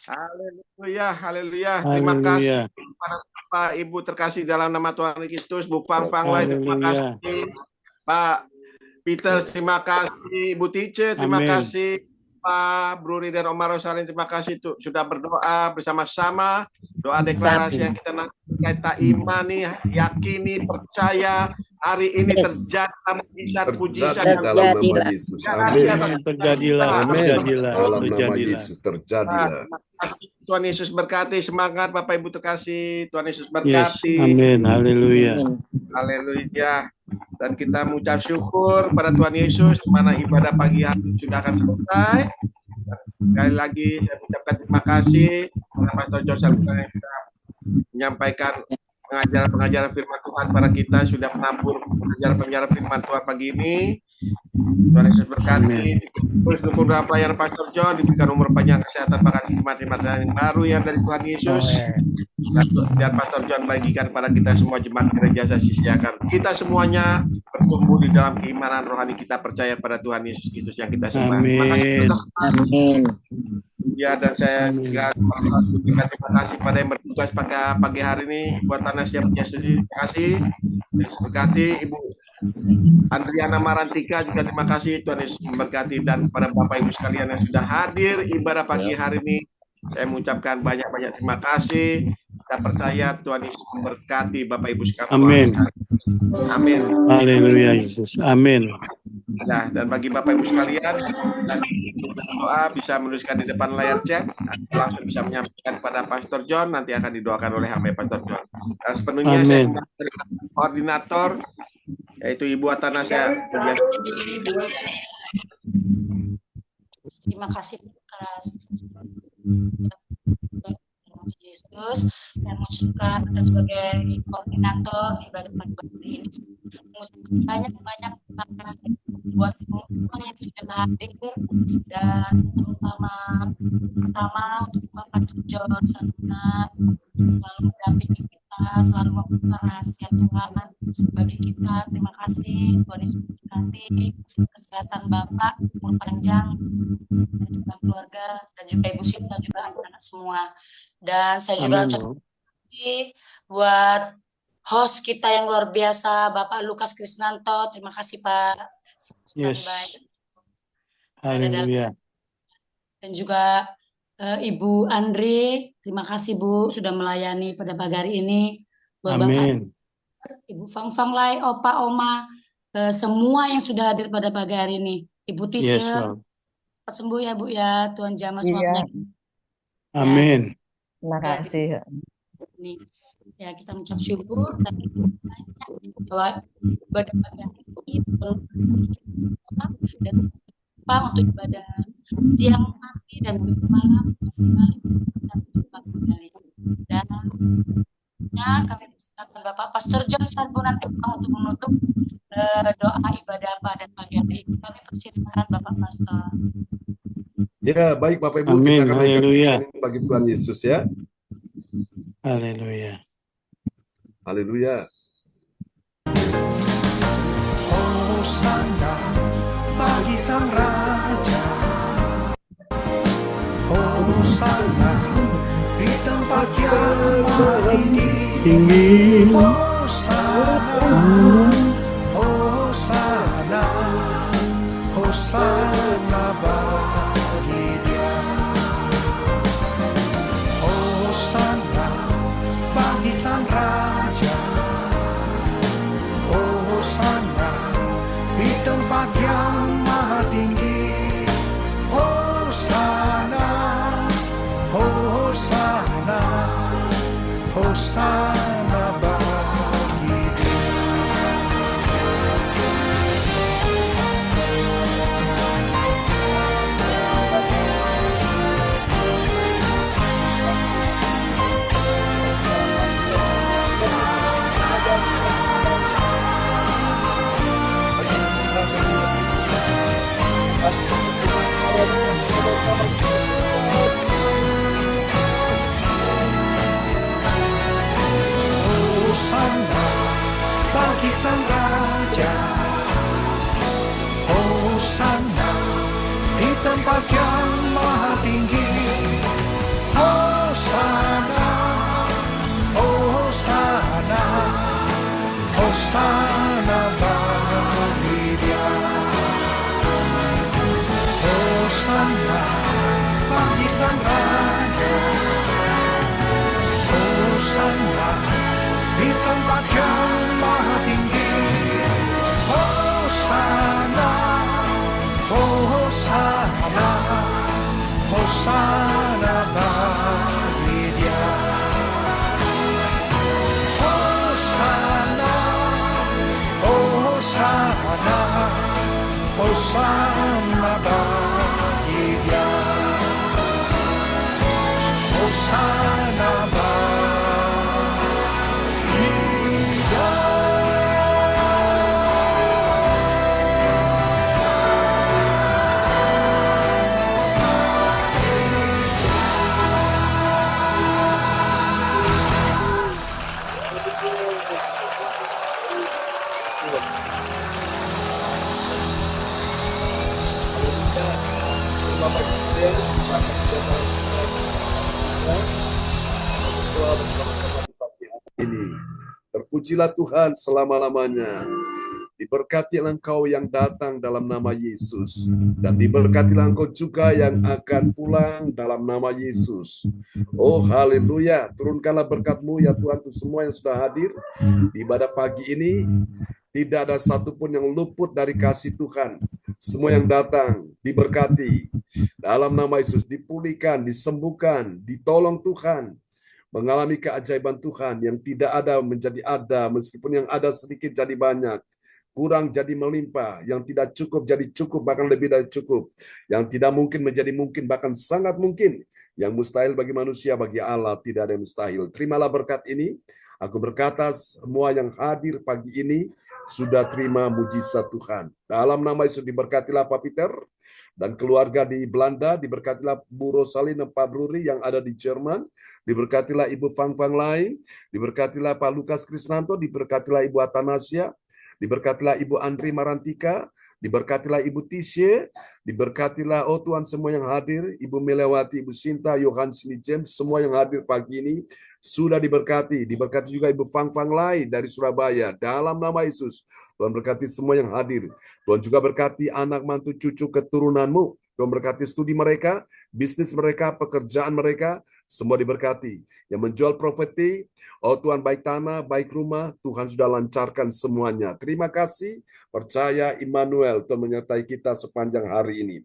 Haleluya, haleluya. Terima kasih kepada Bapak Ibu terkasih dalam nama Tuhan Kristus. Bu Fang Lai, terima kasih. Pak Peter, terima kasih. Bu Tice, terima kasih. Pak Bruri dan Omar Rosalin, terima kasih sudah berdoa bersama-sama. Doa deklarasi yang kita imani, yakini, percaya hari ini terjadi mujizat dalam nama Yesus. Amin. Terjadilah. Dalam nama Yesus terjadilah. Tuhan Yesus berkati, semangat Bapak Ibu terkasih. Tuhan Yesus berkati. Amin. Haleluya. Haleluya. Dan kita mengucap syukur pada Tuhan Yesus, di mana ibadah pagi hari sudah akan selesai. Sekali lagi saya mengucapkan terima kasih kepada Pastor George yang sudah menyampaikan pengajaran firman Tuhan pada kita, sudah menabur pengajaran firman Tuhan pagi ini. Tuhan Yesus berkati. Terus dukung dalam pelayanan Pastor John, diberikan umur panjang, kesehatan, bahkan hikmat yang baru yang dari Tuhan Yesus. Dan Pastor John bagikan pada kita semua jemaat gereja sisiakan. Kita semuanya bertumbuh di dalam keimanan rohani, kita percaya pada Tuhan Yesus Kristus yang kita sembah. Terima kasih. Amin. Ya, dan saya juga terima kasih pada yang bertugas pagi hari ini. Buat Tanas yang punya studi, terima kasih. Yesus berkati. Ibu Andriana Marantika juga terima kasih. Tuhan Yesus memberkati. Dan pada Bapak Ibu sekalian yang sudah hadir ibadah pagi hari ini, saya mengucapkan banyak-banyak terima kasih. Kita percaya Tuhan Yesus memberkati Bapak Ibu sekalian. Amin. Amin. Haleluya Yesus. Amin. Nah, dan bagi Bapak Ibu sekalian, dan doa bisa menuliskan di depan layar chat, langsung bisa menyampaikan pada Pastor John, nanti akan didoakan oleh hamba Pastor John. Dan sepenuhnya saya koordinator, yaitu Ibu Atanasya. Terima kasih Lukas. Yesus, dan mengucapkan saya sebagai koordinator ibadah pagi ini mengucapkan banyak terima kasih buat semua yang sudah hadir, dan terutama untuk Bapak John Saruna selalu mendampingi kita, selalu membuka rahasia Tuhan bagi kita. Terima kasih Tuhan Yesus berkati kesehatan Bapak, umur panjang, dan juga keluarga, dan juga Ibu Sita, dan juga anak-anak semua. Dan saya juga ucapkan buat host kita yang luar biasa, Bapak Lukas Krisnanto. Terima kasih Pak. Haleluya. Dan juga Ibu Andri, terima kasih Bu sudah melayani pada pagi hari ini. Buat Bapak, Ibu Fang Lai, Opa, Oma, semua yang sudah hadir pada pagi hari ini. Ibu Tisha, cepat sembuh ya Bu ya. Tuhan jamah semua penyakit. Amin. Terima kasih. Ini ya, kita mengucap syukur dan bahwa ibadah pagi hari ini dan untuk ibadah siang nanti dan malam kembali dan selanjutnya kami persilakan Bapak Pastor John Sarbunan untuk menutup doa ibadah pada pagi hari ini. Kami persilakan Bapak Pastor. Ya, baik Bapak Ibu, Amin. kita akan naikkan Haleluya. pujian ini bagi Tuhan Yesus ya. Haleluya. Haleluya. Hosana bagi Sang Raja, Hosana di tempat yang maha tinggi, Hosana, Hosana, Hosana bagi Dia, Hosana bagi Sang Raja, Hosana di tempat yang maha tinggi, Hosana, Hosana, Hosana bagi Dia. Hosana bagi Sang Raja, Hosana di tempat yang maha tinggi, Hosana, Hosana, Hosana bagi Dia, Hosana bagi Sang Raja, Hosana di tempat yang maha tinggi, Hosana, Hosana, Hosana bagi Dia, Hosana, Hosana, Hosana bagi Dia, Hosana bagi Dia. Bapak Ibu sekalian, kita akan berdoa bersama-sama di pagi hari ini. Terpujilah Tuhan selama-lamanya. Diberkatilah Engkau yang datang dalam nama Yesus, dan diberkatilah Engkau juga yang akan pulang dalam nama Yesus. Oh haleluya, turunkanlah berkat-Mu ya Tuhan untuk semua yang sudah hadir di ibadah pagi ini. Tidak ada satupun yang luput dari kasih Tuhan. Semua yang datang diberkati dalam nama Yesus, dipulihkan, disembuhkan, ditolong Tuhan, mengalami keajaiban Tuhan yang tidak ada menjadi ada, meskipun yang ada sedikit jadi banyak, kurang jadi melimpah, yang tidak cukup jadi cukup, bahkan lebih dari cukup, yang tidak mungkin menjadi mungkin, bahkan sangat mungkin, yang mustahil bagi manusia, bagi Allah tidak ada yang mustahil. Terimalah berkat ini. Aku berkata semua yang hadir pagi ini sudah terima mujizat Tuhan. Dalam nama Yesus diberkatilah Pak Peter dan keluarga di Belanda, diberkatilah Bu Rosalina Pak Bruri yang ada di Jerman, diberkatilah Ibu Fang Fang Lai, diberkatilah Pak Lukas Krisnanto, diberkatilah Ibu Atanasia, diberkatilah Ibu Andri Marantika, diberkatilah Ibu Tisye, diberkatilah oh Tuhan semua yang hadir, Ibu Melewati, Ibu Sinta, Yohansini James, semua yang hadir pagi ini sudah diberkati. Diberkati juga Ibu Fang Fang Lai dari Surabaya. Dalam nama Yesus, Tuhan berkati semua yang hadir. Tuhan juga berkati anak mantu cucu keturunanmu. Tuhan berkati studi mereka, bisnis mereka, pekerjaan mereka, semua diberkati. Yang menjual properti, oh Tuhan baik tanah, baik rumah, Tuhan sudah lancarkan semuanya. Terima kasih, percaya Immanuel, Tuhan menyertai kita sepanjang hari ini.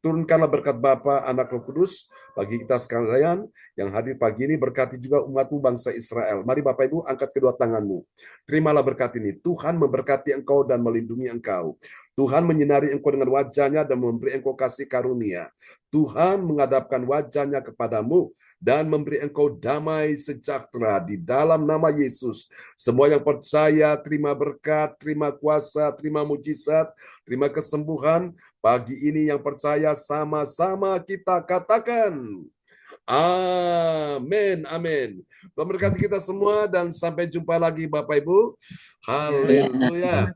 Turunkanlah berkat Bapa, Anak, Roh Kudus bagi kita sekalian yang hadir pagi ini. Berkati juga umat-Mu bangsa Israel. Mari Bapak Ibu angkat kedua tanganmu. Terimalah berkat ini. Tuhan memberkati engkau dan melindungi engkau. Tuhan menyinari engkau dengan wajahnya dan memberi engkau kasih karunia. Tuhan menghadapkan wajahnya kepadamu dan memberi engkau damai sejahtera di dalam nama Yesus. Semua yang percaya terima berkat, terima kuasa, terima mujizat, terima kesembuhan. Pagi ini yang percaya sama-sama kita katakan amin, amin. Tuhan berkati kita semua dan sampai jumpa lagi Bapak Ibu. Haleluya.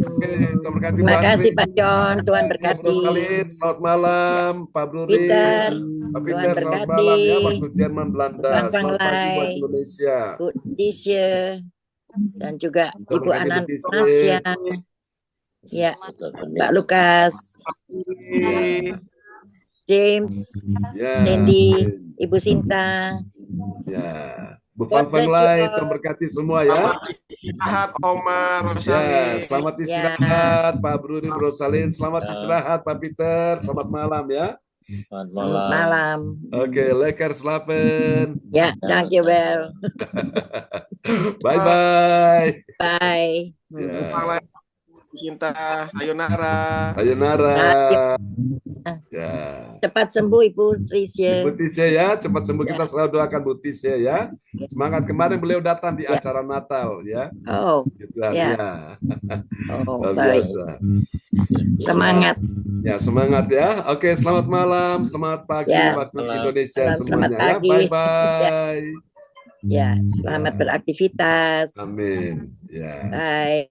Oke, Tuhan berkati. Terima kasih Pak John, Tuhan berkati. Bro Salid, selamat malam. Pak Bruri, Peter, Pak Tuhan Peter, selamat berkati. malam ya. Waktu Jerman, Belanda. Tuhan Selamat pagi Panglai, buat Indonesia. Bu Tisha, dan juga Tuhan Ibu berkati Bu Anastasya, ya, Mbak Lukas, James, Ya, Sandy, Ibu Sinta. ya. Bu God Van bless you Lai, all. Tuhan berkati semua ya. Istirahat Omar, Ya, Rosali. selamat Ya, istirahat Pak Bruri, Bro Salin. Selamat istirahat Pak Peter. Selamat malam ya. Selamat selamat malam. malam. Oke, lekker slapen. Ya, dankjewel. Bye-bye. Bye. Ya, Cinta, sayonara. sayonara. Nah, Ya. cepat sembuh Ibu Trisya. Bu Tisya ya, cepat sembuh, kita Ya, selalu doakan Bu Tisya ya. Semangat, kemarin beliau datang di ya. acara Natal ya. Oh, Gitu kan, ya. ya. Oh, Luar baik. biasa. Semangat. Ya, semangat ya. Oke, selamat malam, selamat pagi Ya, waktu Malam. Indonesia selamat semuanya ya. pagi. Ya, Bye-bye. ya, selamat Ya, beraktivitas. amin. Ya. Bye.